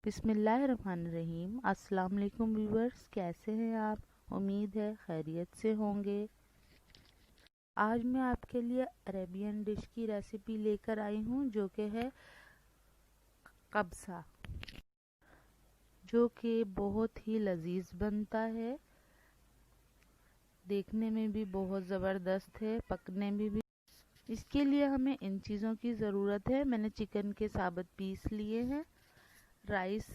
बिस्मिल्लाहिर्रहमानिर्रहीम। अस्सलाम वालेकुम व्यूअर्स, कैसे हैं आप? उम्मीद है खैरियत से होंगे। आज मैं आपके लिए अरेबियन डिश की रेसिपी लेकर आई हूँ जो कि है कब्सा, जो कि बहुत ही लजीज बनता है। देखने में भी बहुत ज़बरदस्त है, पकने में भी। इसके लिए हमें इन चीज़ों की ज़रूरत है। मैंने चिकन के साबुत पीस लिए हैं, राइस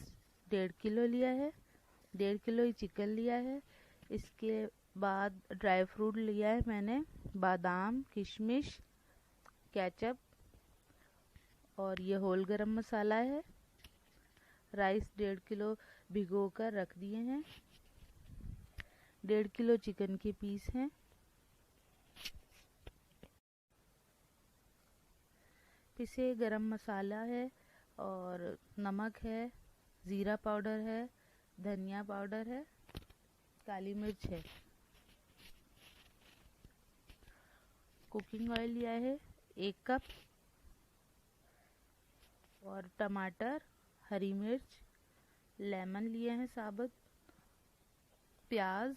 1.5 किलो लिया है, 1.5 किलो ही चिकन लिया है। इसके बाद ड्राई फ्रूट लिया है मैंने, बादाम, किशमिश, केचप और ये होल गरम मसाला है। राइस 1.5 किलो भिगो कर रख दिए हैं। 1.5 किलो चिकन के पीस हैं। पिसे गरम मसाला है और नमक है, ज़ीरा पाउडर है, धनिया पाउडर है, काली मिर्च है। कुकिंग ऑयल लिया है 1 कप और टमाटर, हरी मिर्च, लेमन लिए हैं साबुत, प्याज,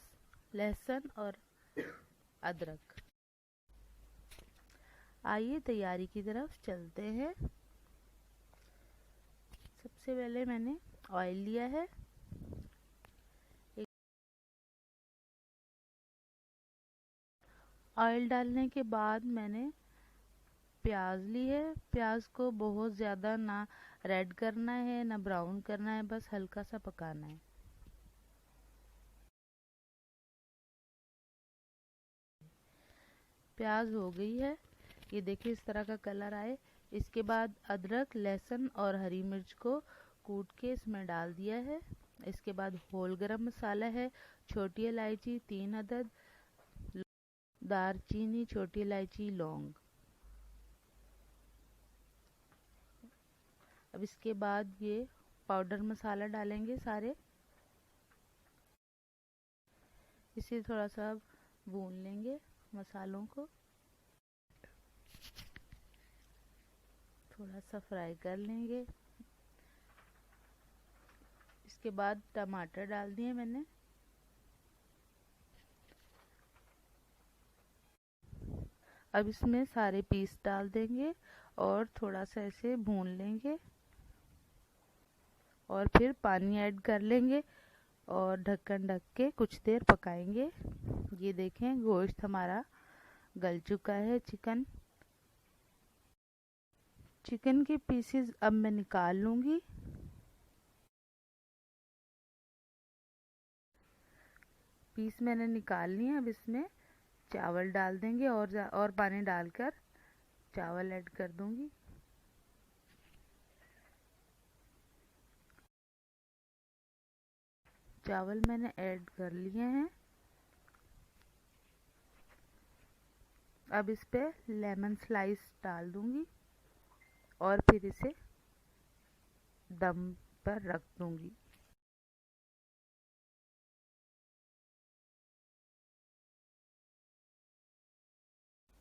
लहसुन और अदरक। आइए तैयारी की तरफ चलते हैं। सबसे पहले मैंने ऑयल लिया है। ऑयल डालने के बाद मैंने प्याज ली है। प्याज को बहुत ज़्यादा ना रेड करना है ना ब्राउन करना है, बस हल्का सा पकाना है। प्याज हो गई है, ये देखिए इस तरह का कलर आए। इसके बाद अदरक, लहसुन और हरी मिर्च को कूट के इसमें डाल दिया है। इसके बाद होल गरम मसाला है, छोटी इलायची 3 अदद, दालचीनी, छोटी इलायची, लौंग। अब इसके बाद ये पाउडर मसाला डालेंगे सारे। इसे थोड़ा सा भून लेंगे मसालों को, थोड़ा सा फ्राई कर लेंगे। इसके बाद टमाटर डाल दिए मैंने। अब इसमें सारे पीस डाल देंगे और थोड़ा सा ऐसे भून लेंगे और फिर पानी ऐड कर लेंगे और ढक्कन ढक के कुछ देर पकाएंगे। ये देखें गोश्त हमारा गल चुका है। चिकन के पीसेस अब मैं निकाल लूँगी। पीस मैंने निकाल लिए। अब इसमें चावल डाल देंगे और पानी डालकर चावल ऐड कर दूंगी। चावल मैंने ऐड कर लिए हैं। अब इस पे लेमन स्लाइस डाल दूंगी और फिर इसे दम पर रख दूंगी।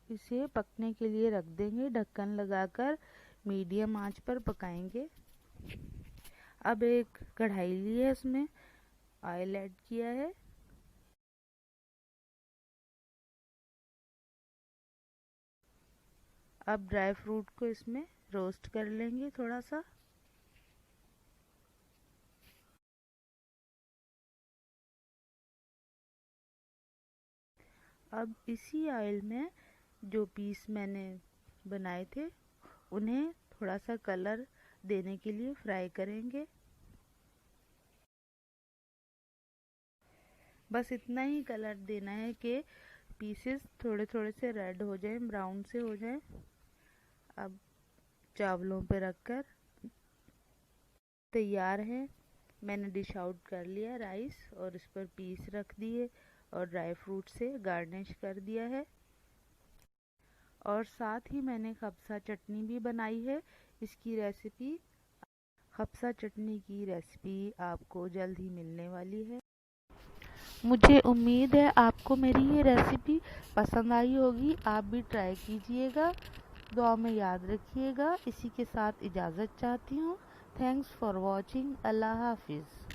इसे पकने के लिए रख देंगे, ढक्कन लगाकर मीडियम आंच पर पकाएंगे। अब एक कढ़ाई ली है, उसमें ऑयल ऐड किया है। अब ड्राई फ्रूट को इसमें रोस्ट कर लेंगे थोड़ा सा। अब इसी ऑयल में जो पीस मैंने बनाए थे उन्हें थोड़ा सा कलर देने के लिए फ्राई करेंगे। बस इतना ही कलर देना है कि पीसेस थोड़े थोड़े से रेड हो जाएं, ब्राउन से हो जाएं। अब चावलों पे रखकर तैयार है। मैंने डिश आउट कर लिया राइस और इस पर पीस रख दिए और ड्राई फ्रूट से गार्निश कर दिया है। और साथ ही मैंने खब्सा चटनी भी बनाई है। इसकी रेसिपी, खब्सा चटनी की रेसिपी आपको जल्द ही मिलने वाली है। मुझे उम्मीद है आपको मेरी ये रेसिपी पसंद आई होगी। आप भी ट्राई कीजिएगा, दुआ में याद रखिएगा। इसी के साथ इजाज़त चाहती हूँ। Thanks for watching. अल्लाह हाफिज़।